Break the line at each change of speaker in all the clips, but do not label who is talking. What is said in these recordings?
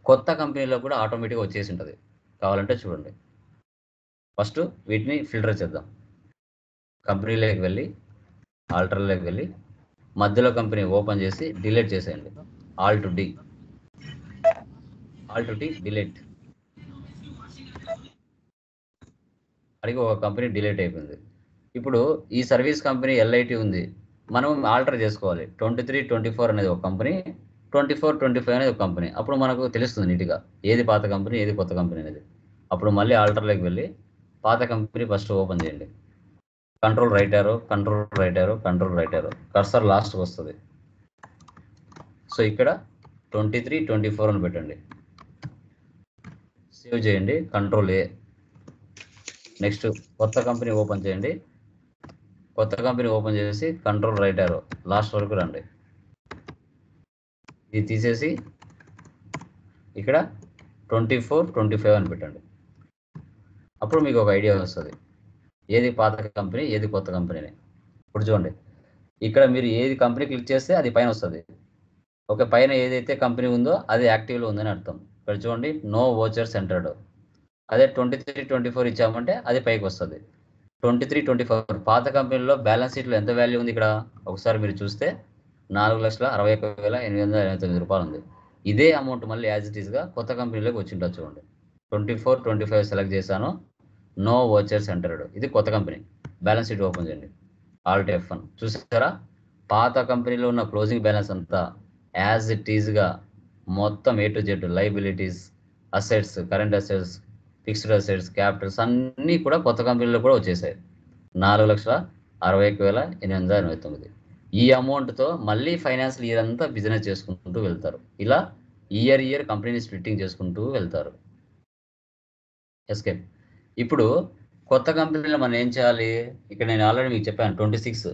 కొత్త కంపెనీలో కూడా ఆటోమేటిక్గా వచ్చేసి ఉంటుంది. కావాలంటే చూడండి. ఫస్ట్ వీటిని ఫిల్టర్ చేద్దాం. కంపెనీలోకి వెళ్ళి ఆల్టర్లోకి వెళ్ళి మధ్యలో కంపెనీ ఓపెన్ చేసి డిలీట్ చేసేయండి. Alt D delete. అడిగి ఒక కంపెనీ డిలీట్ అయిపోయింది. ఇప్పుడు ఈ సర్వీస్ కంపెనీ ఎల్ఐటి ఉంది, మనం ఆల్టర్ చేసుకోవాలి. 23-24 అనేది ఒక కంపెనీ, 24-25 అనేది ఒక కంపెనీ. అప్పుడు మనకు తెలుస్తుంది నీట్గా ఏది పాత కంపెనీ ఏది కొత్త కంపెనీ అనేది. అప్పుడు మళ్ళీ ఆల్టర్లోకి వెళ్ళి పాత కంపెనీ ఫస్ట్ ఓపెన్ చేయండి. కంట్రోల్ రైట్ యారో కర్సర్ లాస్ట్కి వస్తుంది. సో ఇక్కడ 23-24 అని పెట్టండి, సేవ్ చేయండి, కంట్రోల్ ఏ. నెక్స్ట్ కొత్త కంపెనీ ఓపెన్ చేయండి. కొత్త కంపెనీ ఓపెన్ చేసి కంట్రోల్ రైట్ యారో లాస్ట్ వరకు రండి. ఇది తీసేసి ఇక్కడ 24-25 అని పెట్టండి. అప్పుడు మీకు ఒక ఐడియా వస్తుంది ఏది పాత కంపెనీ ఏది కొత్త కంపెనీ. ఇప్పుడు చూడండి, ఇక్కడ మీరు ఏది కంపెనీ క్లిక్ చేస్తే అది పైన వస్తుంది. ఓకే, పైన ఏదైతే కంపెనీ ఉందో అది యాక్టివ్లో ఉందని అర్థం. ఇక్కడ చూడండి, నో వోచర్స్ ఎంటర్డ్. అదే 23-24 ఇచ్చామంటే అది పైకి వస్తుంది. 23-24 పాత కంపెనీలో బ్యాలెన్స్ షీట్లో ఎంత వాల్యూ ఉంది ఇక్కడ ఒకసారి మీరు చూస్తే 4,61,889 రూపాయలు ఉంది. ఇదే అమౌంట్ మళ్ళీ యాజ్ ఇట్ ఈస్గా కొత్త కంపెనీలోకి వచ్చి ఉంటుంది. చూడండి, 24-25 సెలెక్ట్ చేశాను, నో వోచర్స్ ఎంటర్డ్. ఇది కొత్త కంపెనీ. బ్యాలెన్స్ షీట్ ఓపెన్ చేయండి, ఆల్ట్ F1. చూసారా, పాత కంపెనీలో ఉన్న క్లోజింగ్ బ్యాలెన్స్ అంతా యాజ్ ఇట్ ఈస్గా మొత్తం A to Z liabilities, assets, current assets, fixed assets, Capitals అన్నీ కూడా కొత్త కంపెనీలో కూడా వచ్చేసాయి. 4,61,889. ఈ అమౌంట్తో మళ్ళీ ఫైనాన్షియల్ ఇయర్ అంతా బిజినెస్ చేసుకుంటూ వెళ్తారు. ఇలా ఇయర్ కంపెనీని స్ప్లిట్టింగ్ చేసుకుంటూ వెళ్తారు. ఎస్కేప్. ఇప్పుడు కొత్త కంపెనీలో మనం ఏం చేయాలి? ఇక్కడ నేను ఆల్రెడీ మీకు చెప్పాను, 26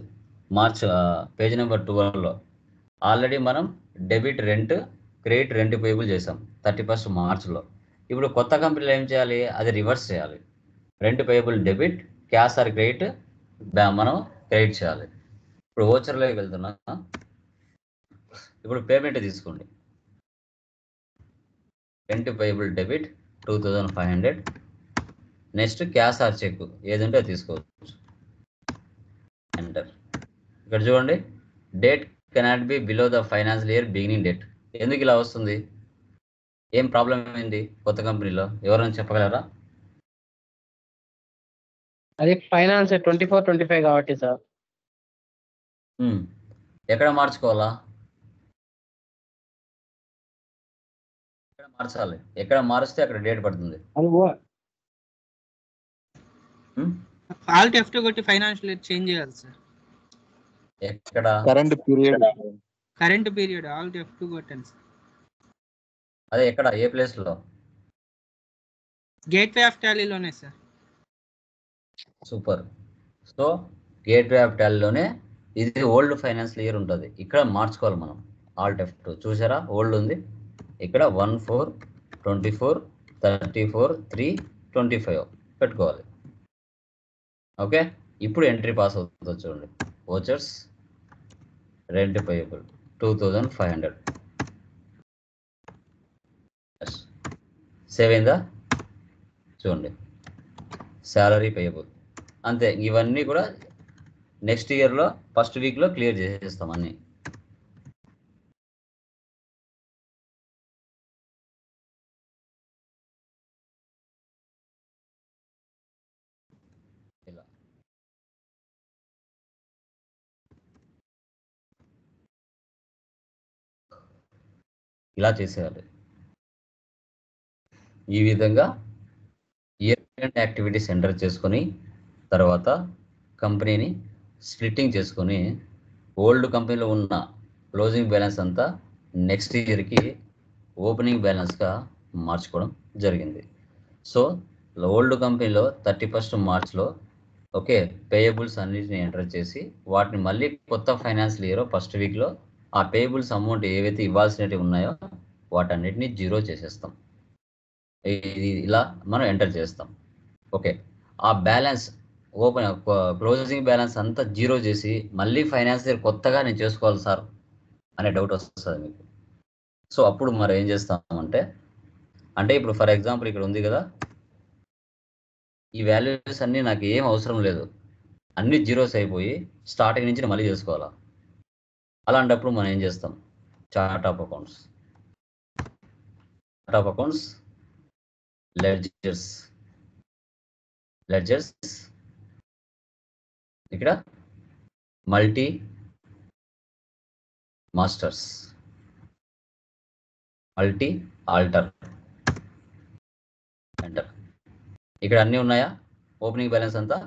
మార్చ్ పేజ్ నెంబర్ 12లో ఆల్రెడీ మనం debit rent, credit rent payable చేసాం 31 మార్చ్లో. ఇప్పుడు కొత్త కంపెనీలో ఏం చేయాలి? అది రివర్స్ చేయాలి. Rent payable debit, cash or credit మనం క్రెడిట్ చేయాలి. ఇప్పుడు ఓచర్లోకి వెళ్తున్నా. ఇప్పుడు పేమెంట్ తీసుకోండి. Rent payable debit 2,500. Next cash or cheque ఏదంటే అది తీసుకోవచ్చు. ఎంటర్. ఇక్కడ చూడండి, date cannot be below the financial year beginning date. ఎందుకు ఇలా వస్తుంది? ఏం ప్రాబ్లం ఏంది కొత్త కంపెనీలో? ఎవరైనా చెప్పగలరా?
అది ఫైనాన్స్ 24-25 కాబట్టి సార్.
ఎక్కడ మార్చుకోవాలా? ఎక్కడ మార్చాలి? ఎక్కడ మారిస్తే అక్కడ డేట్ పడుతుంది.
ఆల్ట్ F2 కొట్టి ఫైనాన్షియల్ ఇయర్ చేంజ్ చేయాలి సార్.
ఎక్కడ?
కరెంట్ పీరియడ్
ఆల్ట్ F2 కొట్టండి సార్.
అదే ఎక్కడ? ఏ ప్లేస్ లో?
గేట్వే ఆఫ్ టాలీలోనే sir.
Super. So gateway of టాలీలోనే ఇది ఓల్డ్ ఫైనాన్షియల్ ఇయర్ ఉంటుంది. ఇక్కడ మార్చుకోవాలి మనం. ఆల్ట్ F2 చూసారా, ఓల్డ్ ఉంది. ఇక్కడ 1/4/24, 34/3/25 పెట్టుకోవాలి. ఓకే, ఇప్పుడు ఎంట్రీ పాస్ అవుతుంది. చూడండి, ఓచర్స్ రెంట్ పేయబుల్ 2,500. సేవ్ అయిందా? చూడండి, శాలరీ పేయబుల్. అంతే. ఇవన్నీ కూడా నెక్స్ట్ ఇయర్లో ఫస్ట్ వీక్లో క్లియర్ చేసేస్తాం అన్నీ. ఇలా ఇలా చేసేయాలి. ఈ విధంగా ఇయర్ ఎండ్ యాక్టివిటీస్ ఎంటర్ చేసుకొని తర్వాత కంపెనీని స్ప్లిట్టింగ్ చేసుకొని ఓల్డ్ కంపెనీలో ఉన్న క్లోజింగ్ బ్యాలెన్స్ అంతా నెక్స్ట్ ఇయర్కి ఓపెనింగ్ బ్యాలెన్స్గా మార్చుకోవడం జరిగింది. సో ఓల్డ్ కంపెనీలో 31 మార్చ్లో ఓకే పేయబుల్స్ అన్నిటిని ఎంటర్ చేసి వాటిని మళ్ళీ కొత్త ఫైనాన్షియల్ ఇయర్ ఫస్ట్ వీక్లో ఆ పేయబుల్స్ అమౌంట్ ఏవైతే ఇవ్వాల్సినవి ఉన్నాయో వాటన్నిటిని జీరో చేసేస్తాం. ఇలా మనం ఎంటర్ చేస్తాం. ఓకే, ఆ బ్యాలెన్స్ ఓపెన్ క్లోజింగ్ బ్యాలెన్స్ అంతా జీరో చేసి మళ్ళీ ఫైనాన్స్ ఇయర్ కొత్తగా నేను చేసుకోవాలి సార్ అనే డౌట్ వస్తుంది మీకు. సో అప్పుడు మరి ఏం చేస్తామంటే అంటే ఇప్పుడు ఫర్ ఎగ్జాంపుల్ ఇక్కడ ఉంది కదా, ఈ వాల్యూస్ అన్నీ నాకు ఏం అవసరం లేదు, అన్ని జీరోస్ అయిపోయి స్టార్టింగ్ నుంచి మళ్ళీ చేసుకోవాలా. అలాంటప్పుడు మనం ఏం చేస్తాం, చార్ట్ ఆఫ్ అకౌంట్స్, లెడ్జర్స్ ఇక్కడ multi masters, multi alter, enter. ఇక్కడ అన్నీ ఉన్నాయా, ఓపెనింగ్ బ్యాలెన్స్ అంతా.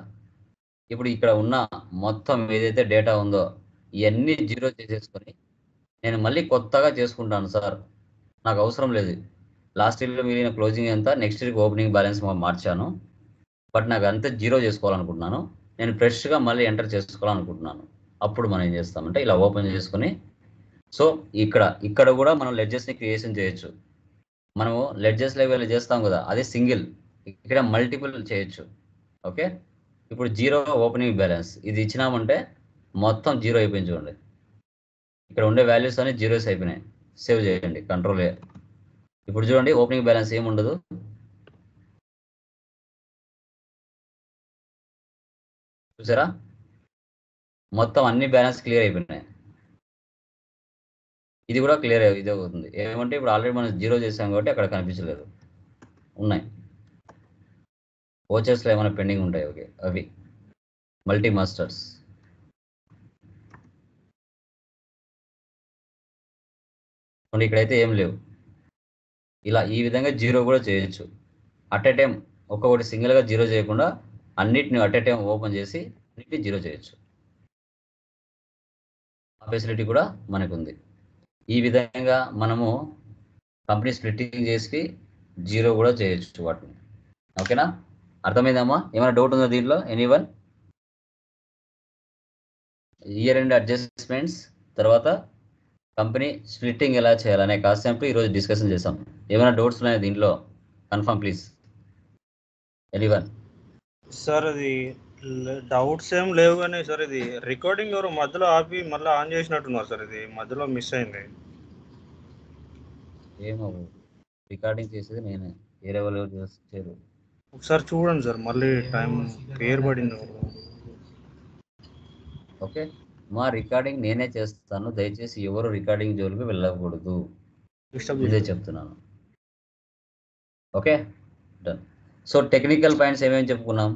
ఇప్పుడు ఇక్కడ ఉన్న మొత్తం ఏదైతే డేటా ఉందో ఇవన్నీ జీరో చేసేసుకొని నేను మళ్ళీ కొత్తగా చేసుకుంటాను సార్, నాకు అవసరం లేదు. లాస్ట్ ఇయర్లో మిగిలిన క్లోజింగ్ ఎంత, నెక్స్ట్ ఇయర్కి ఓపెనింగ్ బ్యాలెన్స్ మార్చాను, బట్ నాకు అంతే జీరో చేసుకోవాలనుకుంటున్నాను, నేను ఫ్రెష్గా మళ్ళీ ఎంటర్ చేసుకోవాలనుకుంటున్నాను. అప్పుడు మనం ఏం చేస్తామంటే ఇలా ఓపెన్ చేసుకొని, సో ఇక్కడ కూడా మనం లెడ్జెస్ని క్రియేషన్ చేయొచ్చు. మనము లెడ్జెస్ లెవెల్ చేస్తాం కదా, అది సింగిల్, ఇక్కడ మల్టిపుల్ చేయొచ్చు. ఓకే, ఇప్పుడు జీరో ఓపెనింగ్ బ్యాలెన్స్ ఇది ఇచ్చినామంటే మొత్తం జీరో అయిపోయింది. చూడండి ఇక్కడ ఉండే వాల్యూస్ అన్ని జీరోస్ అయిపోయినాయి. సేవ్ చేయండి, కంట్రోల్ ఏ. ఇప్పుడు చూడండి ఓపెనింగ్ బ్యాలెన్స్ ఏముండదు, చూసారా, మొత్తం అన్ని బ్యాలెన్స్ క్లియర్ అయిపోయినాయి. ఇది కూడా క్లియర్ ఇది అవుతుంది. ఏమంటే ఇప్పుడు ఆల్రెడీ మనం జీరో చేసాం కాబట్టి అక్కడ కనిపించలేదు, ఉన్నాయి. ఓచర్స్లో ఏమైనా పెండింగ్ ఉంటాయి, ఓకే, అవి మల్టీ మాస్టర్స్. ఇక్కడైతే ఏం లేవు. ఇలా ఈ విధంగా జీరో కూడా చేయొచ్చు. అట్ ఏ టైం ఒక్కొక్కటి సింగిల్గా జీరో చేయకుండా అన్నిటిని అట్ ఏ టైం ఓపెన్ చేసి అన్నిటిని జీరో చేయొచ్చు. ఆ ఫెసిలిటీ కూడా మనకు ఉంది. ఈ విధంగా మనము కంపెనీ స్ప్లిట్టింగ్ చేసి జీరో కూడా చేయొచ్చు వాటిని. ఓకేనా, అర్థమైందమ్మా? ఏమైనా డౌట్ ఉందా దీంట్లో? ఎనీవన్? ఇయర్ ఎండ్ అడ్జస్ట్మెంట్స్ తర్వాత కంపెనీ స్ప్లిట్టింగ్ ఎలా చేయాలనే కాన్సెప్ట్ ఈరోజు డిస్కషన్ చేసాం. ఏమైనా డౌట్స్ ఉన్నాయా దీంట్లో? Confirm please, anyone?
సార్ అది డౌట్స్ ఏం లేవు కానీ సార్ ఇది రికార్డింగ్ ఎవరు మధ్యలో ఆపి మళ్ళీ ఆన్ చేసినట్టున్నారు సార్, ఇది మధ్యలో మిస్ అయింది.
ఏమో రికార్డింగ్ చేసేది నేనే, వేరే వాళ్ళు చేస్తారు.
ఒకసారి చూడండి సార్, మళ్ళీ టైం పేరు పడింది.
ఓకే, మా రికార్డింగ్ నేనే చేస్తాను, దయచేసి ఎవరు రికార్డింగ్ జోలికి వెళ్ళకూడదు, ఇదే చెప్తున్నాను. Okay, done. So technical points ఏమేమి చెప్పుకున్నాం?